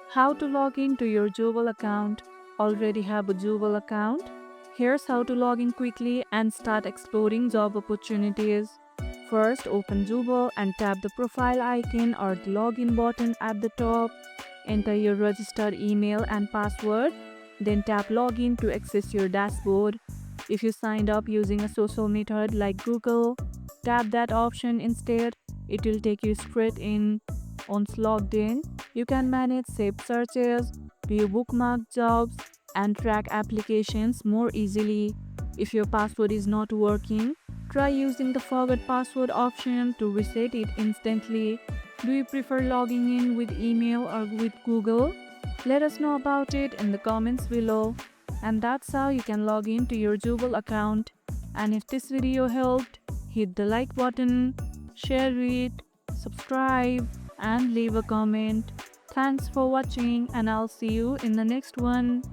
How to log in to your Jooble account? Already have a Jooble account? Here's how to log in quickly and start exploring job opportunities. First, open Jooble and tap the profile icon or the login button at the top. Enter your registered email and password. Then tap login to access your dashboard. If you signed up using a social method like Google, tap that option instead. It will take you straight in. Once logged in, you can manage saved searches, view bookmarked jobs, and track applications more easily. If your password is not working, try using the forgot password option to reset it instantly. Do you prefer logging in with email or with Google? Let us know about it in the comments below. And that's how you can log in to your Jooble account. And if this video helped, hit the like button, share it, subscribe, and leave a comment. Thanks for watching, and I'll see you in the next one.